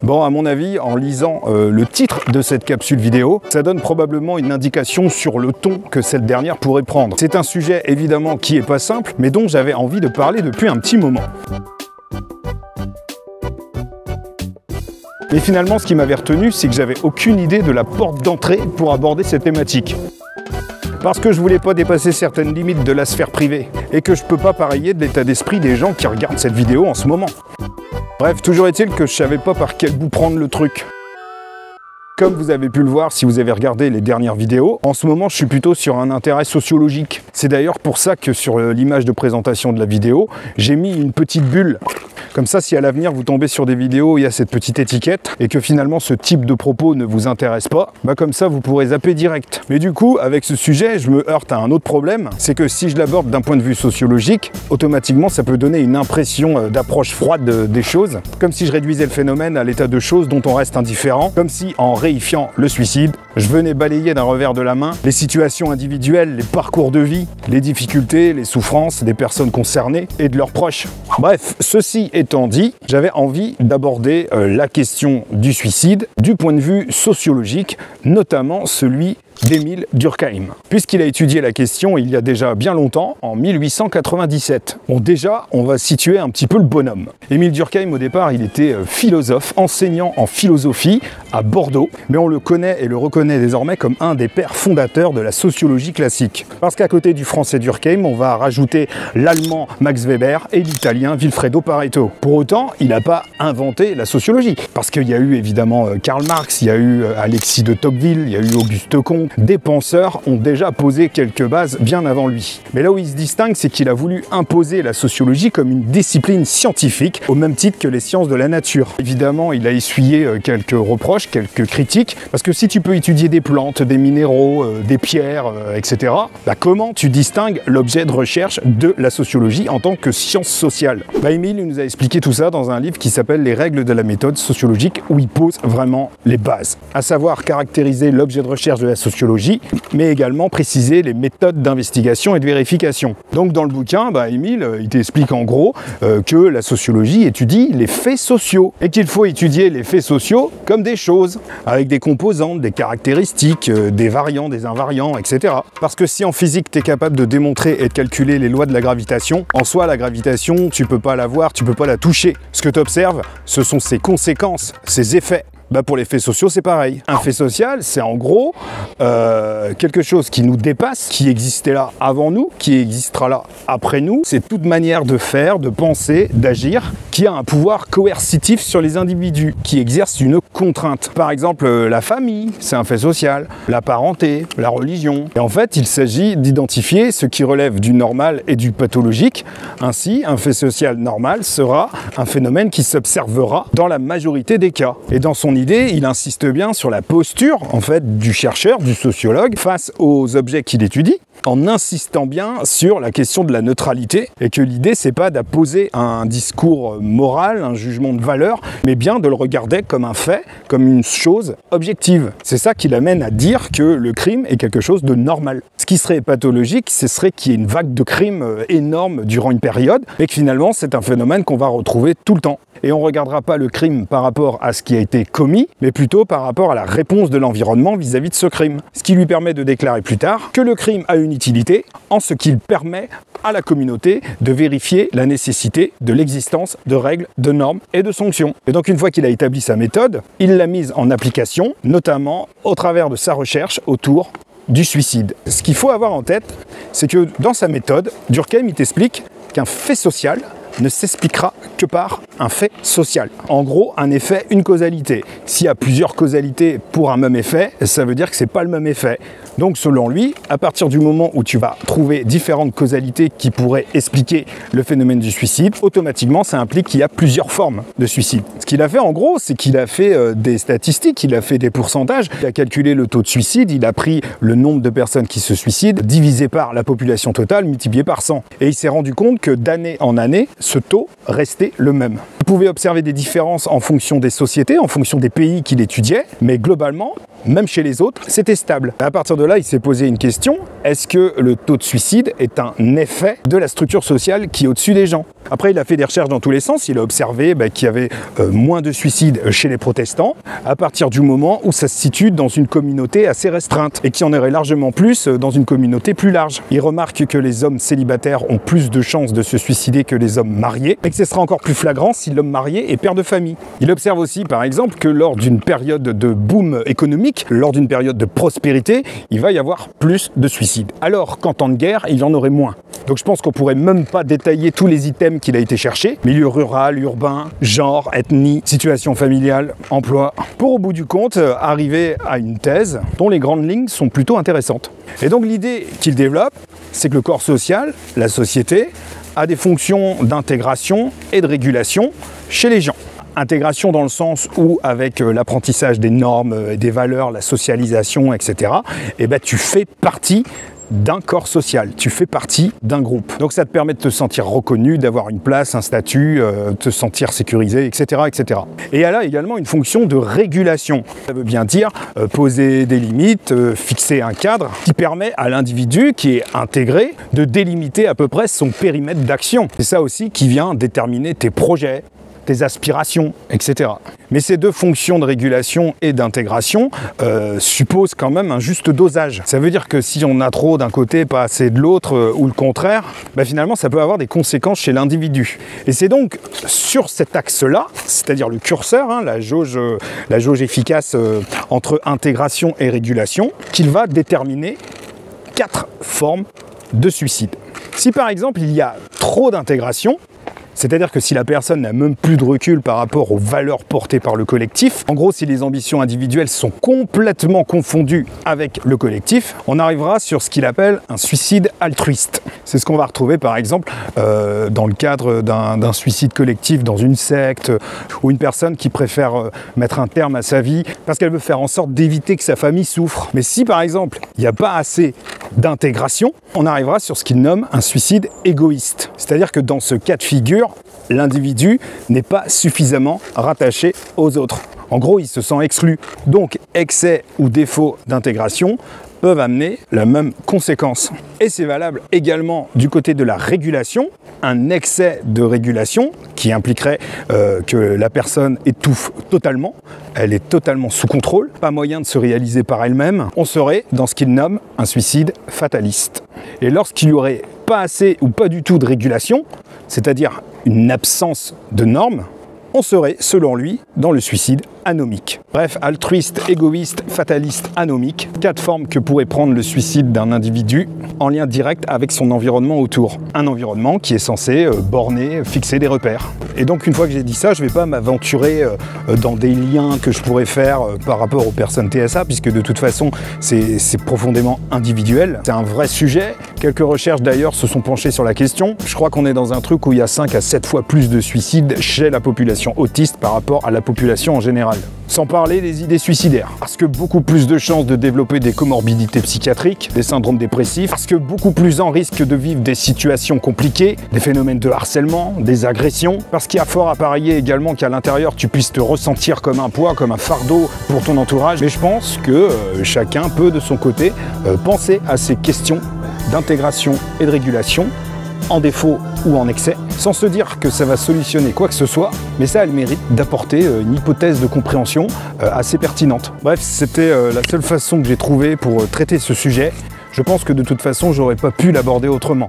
Bon, à mon avis, en lisant le titre de cette capsule vidéo, ça donne probablement une indication sur le ton que cette dernière pourrait prendre. C'est un sujet évidemment qui est pas simple, mais dont j'avais envie de parler depuis un petit moment. Mais finalement, ce qui m'avait retenu, c'est que j'avais aucune idée de la porte d'entrée pour aborder cette thématique. Parce que je voulais pas dépasser certaines limites de la sphère privée, et que je peux pas pareiller de l'état d'esprit des gens qui regardent cette vidéo en ce moment. Bref, toujours est-il que je savais pas par quel bout prendre le truc. Comme vous avez pu le voir si vous avez regardé les dernières vidéos, en ce moment je suis plutôt sur un intérêt sociologique. C'est d'ailleurs pour ça que sur l'image de présentation de la vidéo, j'ai mis une petite bulle. Comme ça, si à l'avenir vous tombez sur des vidéos où il y a cette petite étiquette et que finalement ce type de propos ne vous intéresse pas, bah comme ça vous pourrez zapper direct. Mais du coup, avec ce sujet, je me heurte à un autre problème, c'est que si je l'aborde d'un point de vue sociologique, automatiquement ça peut donner une impression d'approche froide des choses, comme si je réduisais le phénomène à l'état de choses dont on reste indifférent, comme si en réifiant le suicide, je venais balayer d'un revers de la main les situations individuelles, les parcours de vie, les difficultés, les souffrances des personnes concernées et de leurs proches. Bref, ceci étant dit, j'avais envie d'aborder la question du suicide du point de vue sociologique, notamment celui d'Émile Durkheim, puisqu'il a étudié la question il y a déjà bien longtemps, en 1897. Bon, déjà, on va situer un petit peu le bonhomme. Émile Durkheim, au départ, il était philosophe, enseignant en philosophie à Bordeaux, mais on le connaît et le reconnaît désormais comme un des pères fondateurs de la sociologie classique. Parce qu'à côté du français Durkheim, on va rajouter l'allemand Max Weber et l'italien Vilfredo Pareto. Pour autant, il n'a pas inventé la sociologie, parce qu'il y a eu évidemment Karl Marx, il y a eu Alexis de Tocqueville, il y a eu Auguste Comte. Des penseurs ont déjà posé quelques bases bien avant lui. Mais là où il se distingue, c'est qu'il a voulu imposer la sociologie comme une discipline scientifique, au même titre que les sciences de la nature. Évidemment, il a essuyé quelques reproches, quelques critiques, parce que si tu peux étudier des plantes, des minéraux, des pierres, etc., bah comment tu distingues l'objet de recherche de la sociologie en tant que science sociale? Émile nous a expliqué tout ça dans un livre qui s'appelle Les règles de la méthode sociologique, où il pose vraiment les bases, à savoir caractériser l'objet de recherche de la sociologie, mais également préciser les méthodes d'investigation et de vérification. Donc dans le bouquin, Émile, il t'explique en gros que la sociologie étudie les faits sociaux et qu'il faut étudier les faits sociaux comme des choses, avec des composantes, des caractéristiques, des variants, des invariants, etc. Parce que si en physique tu es capable de démontrer et de calculer les lois de la gravitation, en soi la gravitation, tu peux pas la voir, tu peux pas la toucher. Ce que tu observes, ce sont ses conséquences, ses effets. Pour les faits sociaux, c'est pareil. Un fait social, c'est en gros quelque chose qui nous dépasse, qui existait là avant nous, qui existera là après nous. C'est toute manière de faire, de penser, d'agir, qui a un pouvoir coercitif sur les individus, qui exerce une contrainte. Par exemple, la famille, c'est un fait social, la parenté, la religion. Et en fait, il s'agit d'identifier ce qui relève du normal et du pathologique. Ainsi, un fait social normal sera un phénomène qui s'observera dans la majorité des cas. Et dans son idée, il insiste bien sur la posture en fait du chercheur, du sociologue face aux objets qu'il étudie, en insistant bien sur la question de la neutralité et que l'idée c'est pas d'apposer un discours moral, un jugement de valeur, mais bien de le regarder comme un fait, comme une chose objective. C'est ça qui l'amène à dire que le crime est quelque chose de normal. Ce qui serait pathologique, ce serait qu'il y ait une vague de crimes énorme durant une période et que finalement c'est un phénomène qu'on va retrouver tout le temps. Et on ne regardera pas le crime par rapport à ce qui a été commis, mais plutôt par rapport à la réponse de l'environnement vis-à-vis de ce crime. Ce qui lui permet de déclarer plus tard que le crime a une utilité en ce qu'il permet à la communauté de vérifier la nécessité de l'existence de règles, de normes et de sanctions. Et donc une fois qu'il a établi sa méthode, il l'a mise en application, notamment au travers de sa recherche autour du suicide. Ce qu'il faut avoir en tête, c'est que dans sa méthode, Durkheim il t'explique qu'un fait social ne s'expliquera que par un fait social. En gros, un effet, une causalité. S'il y a plusieurs causalités pour un même effet, ça veut dire que c'est pas le même effet. Donc selon lui, à partir du moment où tu vas trouver différentes causalités qui pourraient expliquer le phénomène du suicide, automatiquement ça implique qu'il y a plusieurs formes de suicide. Ce qu'il a fait en gros, c'est qu'il a fait des statistiques, il a fait des pourcentages, il a calculé le taux de suicide, il a pris le nombre de personnes qui se suicident, divisé par la population totale, multiplié par 100. Et il s'est rendu compte que d'année en année, ce taux restait le même. pouvait observer des différences en fonction des sociétés, en fonction des pays qu'il étudiait, mais globalement, même chez les autres, c'était stable. À partir de là, il s'est posé une question, est-ce que le taux de suicide est un effet de la structure sociale qui est au-dessus des gens? Après, il a fait des recherches dans tous les sens, il a observé qu'il y avait moins de suicides chez les protestants, à partir du moment où ça se situe dans une communauté assez restreinte, et qu'il y en aurait largement plus dans une communauté plus large. Il remarque que les hommes célibataires ont plus de chances de se suicider que les hommes mariés, et que ce sera encore plus flagrant si l'homme marié est père de famille. Il observe aussi, par exemple, que lors d'une période de boom économique, lors d'une période de prospérité, il va y avoir plus de suicides. Alors qu'en temps de guerre, il y en aurait moins. Donc je pense qu'on pourrait même pas détailler tous les items qu'il a été chercher. Milieu rural, urbain, genre, ethnie, situation familiale, emploi. Pour au bout du compte, arriver à une thèse dont les grandes lignes sont plutôt intéressantes. Et donc l'idée qu'il développe, c'est que le corps social, la société, a des fonctions d'intégration et de régulation chez les gens. Intégration dans le sens où, avec l'apprentissage des normes, des valeurs, la socialisation, etc., tu fais partie d'un corps social, tu fais partie d'un groupe. Donc ça te permet de te sentir reconnu, d'avoir une place, un statut, te sentir sécurisé, etc., etc. Et elle a également une fonction de régulation. Ça veut bien dire poser des limites, fixer un cadre qui permet à l'individu qui est intégré de délimiter à peu près son périmètre d'action. C'est ça aussi qui vient déterminer tes projets, tes aspirations, etc. Mais ces deux fonctions de régulation et d'intégration supposent quand même un juste dosage. Ça veut dire que si on a trop d'un côté, pas assez de l'autre, ou le contraire, finalement ça peut avoir des conséquences chez l'individu. Et c'est donc sur cet axe-là, c'est-à-dire le curseur, la jauge efficace entre intégration et régulation, qu'il va déterminer 4 formes de suicide. Si par exemple il y a trop d'intégration, c'est-à-dire que si la personne n'a même plus de recul par rapport aux valeurs portées par le collectif, en gros si les ambitions individuelles sont complètement confondues avec le collectif, on arrivera sur ce qu'il appelle un suicide altruiste. C'est ce qu'on va retrouver par exemple dans le cadre d'un suicide collectif dans une secte, ou une personne qui préfère mettre un terme à sa vie parce qu'elle veut faire en sorte d'éviter que sa famille souffre. Mais si par exemple il n'y a pas assez d'intégration, on arrivera sur ce qu'il nomme un suicide égoïste. C'est-à-dire que dans ce cas de figure, l'individu n'est pas suffisamment rattaché aux autres. En gros, il se sent exclu. Donc, excès ou défaut d'intégration peuvent amener la même conséquence. Et c'est valable également du côté de la régulation. Un excès de régulation qui impliquerait que la personne étouffe totalement, elle est totalement sous contrôle, pas moyen de se réaliser par elle-même, on serait dans ce qu'il nomme un suicide fataliste. Et lorsqu'il n'y aurait pas assez ou pas du tout de régulation, c'est-à-dire une absence de normes, on serait, selon lui, dans le suicide anomique. Bref, altruiste, égoïste, fataliste, anomique, 4 formes que pourrait prendre le suicide d'un individu en lien direct avec son environnement autour. Un environnement qui est censé borner, fixer des repères. Et donc une fois que j'ai dit ça, je ne vais pas m'aventurer dans des liens que je pourrais faire par rapport aux personnes TSA, puisque de toute façon, c'est profondément individuel. C'est un vrai sujet. Quelques recherches d'ailleurs se sont penchées sur la question. Je crois qu'on est dans un truc où il y a 5 à 7 fois plus de suicides chez la population autiste par rapport à la population en général. Sans parler des idées suicidaires. Parce que beaucoup plus de chances de développer des comorbidités psychiatriques, des syndromes dépressifs, parce que beaucoup plus en risque de vivre des situations compliquées, des phénomènes de harcèlement, des agressions, parce qu'il y a fort à parier également qu'à l'intérieur tu puisses te ressentir comme un poids, comme un fardeau pour ton entourage. Mais je pense que chacun peut de son côté penser à ces questions d'intégration et de régulation, en défaut ou en excès, sans se dire que ça va solutionner quoi que ce soit, mais ça a le mérite d'apporter une hypothèse de compréhension assez pertinente. Bref, c'était la seule façon que j'ai trouvée pour traiter ce sujet. Je pense que de toute façon, j'aurais pas pu l'aborder autrement.